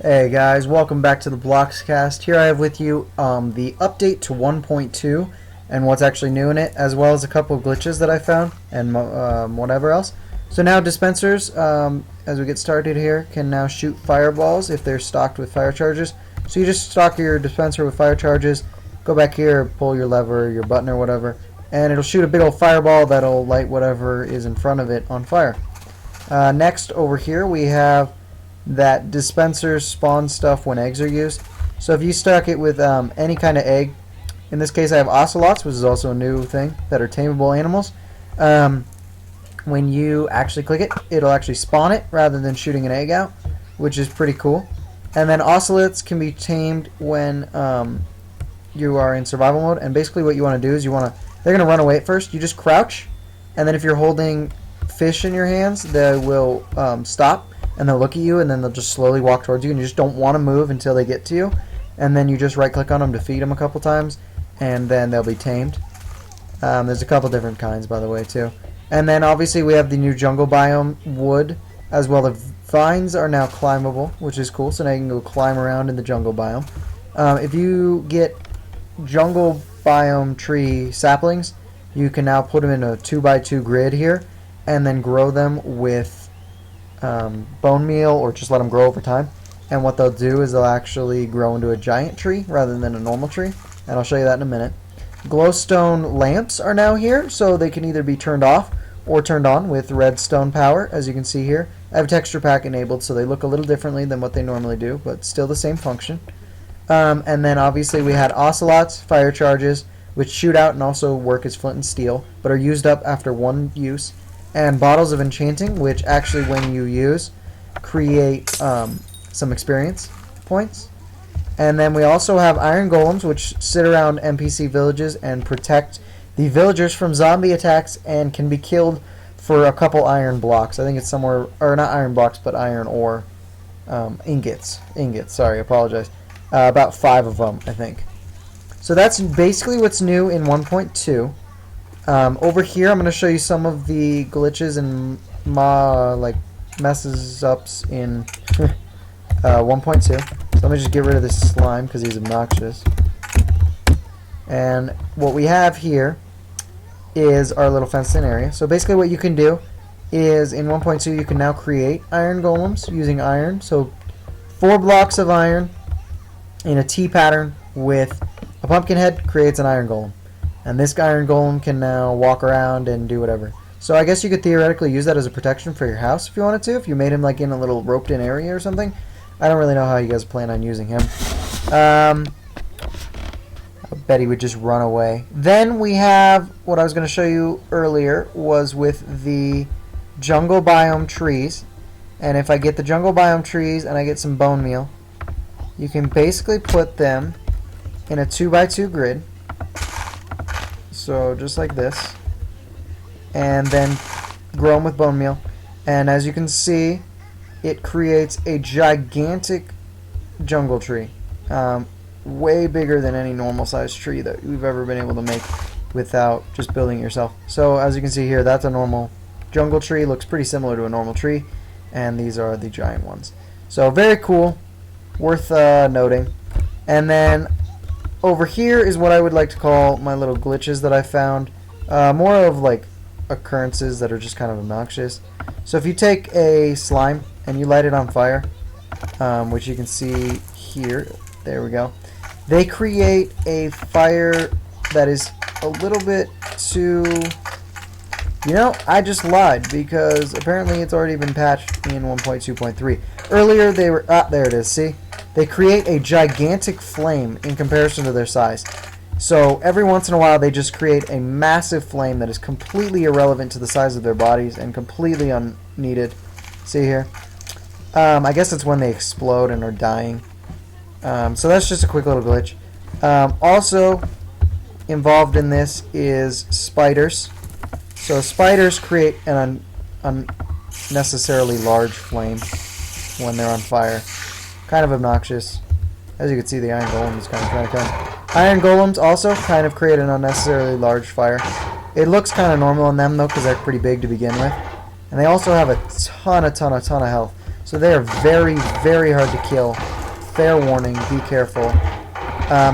Hey guys, welcome back to the BlockzCast. Here I have with you the update to 1.2 and what's actually new in it, as well as a couple of glitches that I found and whatever else. So now dispensers, as we get started here, can now shoot fireballs if they're stocked with fire charges. So you just stock your dispenser with fire charges, go back here, pull your lever, your button or whatever, and it'll shoot a big old fireball that'll light whatever is in front of it on fire. Next over here we have that dispensers spawn stuff when eggs are used. So if you stock it with any kind of egg, in this case I have ocelots, which is also a new thing, that are tameable animals. When you actually click it, it'll actually spawn it rather than shooting an egg out, which is pretty cool. And then ocelots can be tamed when you are in survival mode, and basically what you want to do is they're going to run away at first. You just crouch, and then if you're holding fish in your hands, they will stop, and they'll look at you, and then they'll just slowly walk towards you, and you just don't want to move until they get to you. And then you just right click on them to feed them a couple times, and then they'll be tamed. There's a couple different kinds, by the way, too. And then obviously we have the new jungle biome wood as well. The vines are now climbable, which is cool, so now you can go climb around in the jungle biome. If you get jungle biome tree saplings, you can now put them in a 2x2 grid here and then grow them with bone meal, or just let them grow over time. And what they'll do is they'll actually grow into a giant tree rather than a normal tree, and I'll show you that in a minute. Glowstone lamps are now here, so they can either be turned off or turned on with redstone power, as you can see here. I have texture pack enabled, so they look a little differently than what they normally do, but still the same function. And then obviously we had ocelots, fire charges, which shoot out and also work as flint and steel, but are used up after one use. And bottles of enchanting, which actually when you use create some experience points. And then we also have iron golems, which sit around NPC villages and protect the villagers from zombie attacks and can be killed for a couple iron blocks. I think it's somewhere, or not iron blocks, but iron ore. Ingots, sorry, I apologize. About 5 of them, I think. So that's basically what's new in 1.2. Over here, I'm going to show you some of the glitches and messes ups in 1.2. So let me just get rid of this slime because he's obnoxious. And what we have here is our little fenced-in area. So basically what you can do is in 1.2 you can now create iron golems using iron. So 4 blocks of iron in a T pattern with a pumpkin head creates an iron golem. And this iron golem can now walk around and do whatever. So I guess you could theoretically use that as a protection for your house if you wanted to, if you made him like in a little roped in area or something. I don't really know how you guys plan on using him. I bet he would just run away. Then we have what I was going to show you earlier was with the jungle biome trees. And if I get the jungle biome trees and I get some bone meal, you can basically put them in a 2x2 grid. So just like this, and then grow them with bone meal, and as you can see it creates a gigantic jungle tree, way bigger than any normal sized tree that we've ever been able to make without just building it yourself. So as you can see here, that's a normal jungle tree, looks pretty similar to a normal tree, and these are the giant ones. So very cool, worth noting. And then over here is what I would like to call my little glitches that I found. More of like occurrences that are just kind of obnoxious. So if you take a slime and you light it on fire, which you can see here, there we go, they create a fire that is a little bit too... You know, I just lied because apparently it's already been patched in 1.2.3. Earlier they were... there it is, see? They create a gigantic flame in comparison to their size. So every once in a while they just create a massive flame that is completely irrelevant to the size of their bodies and completely unneeded. See here? I guess it's when they explode and are dying. So that's just a quick little glitch. Also involved in this is spiders. So spiders create an unnecessarily large flame when they're on fire. Kind of obnoxious. As you can see, the iron golem is kind of trying to come. Iron golems also kind of create an unnecessarily large fire. It looks kind of normal on them though because they're pretty big to begin with. And they also have a ton of health. So they are very, very hard to kill. Fair warning, be careful.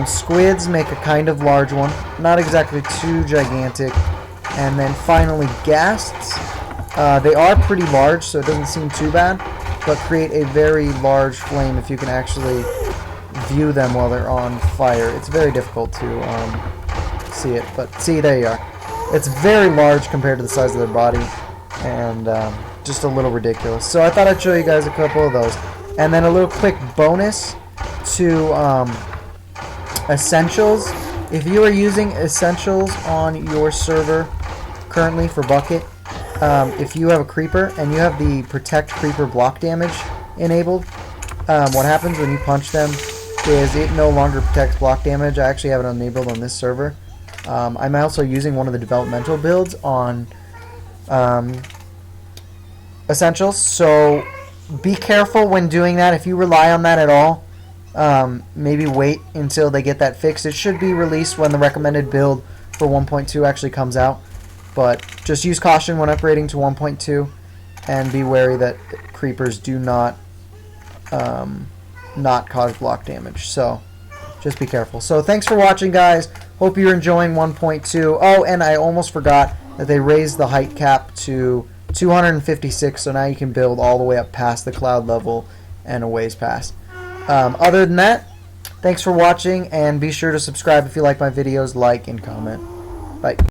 Squids make a kind of large one, not exactly too gigantic. And then finally ghasts. They are pretty large, so it doesn't seem too bad, but create a very large flame if you can actually view them while they're on fire. It's very difficult to see it, but see, there you are. It's very large compared to the size of their body, and just a little ridiculous. So I thought I'd show you guys a couple of those. And then a little quick bonus to Essentials. If you are using Essentials on your server currently for Bucket, if you have a Creeper and you have the Protect Creeper block damage enabled, what happens when you punch them is it no longer protects block damage. I actually have it enabled on this server. I'm also using one of the developmental builds on Essentials, so be careful when doing that. If you rely on that at all, maybe wait until they get that fixed. It should be released when the recommended build for 1.2 actually comes out, but just use caution when upgrading to 1.2 and be wary that creepers do not cause block damage. So just be careful. So thanks for watching, guys. Hope you're enjoying 1.2. Oh, and I almost forgot that they raised the height cap to 256, so now you can build all the way up past the cloud level and a ways past. Other than that, thanks for watching, and be sure to subscribe if you like my videos, like and comment. Bye.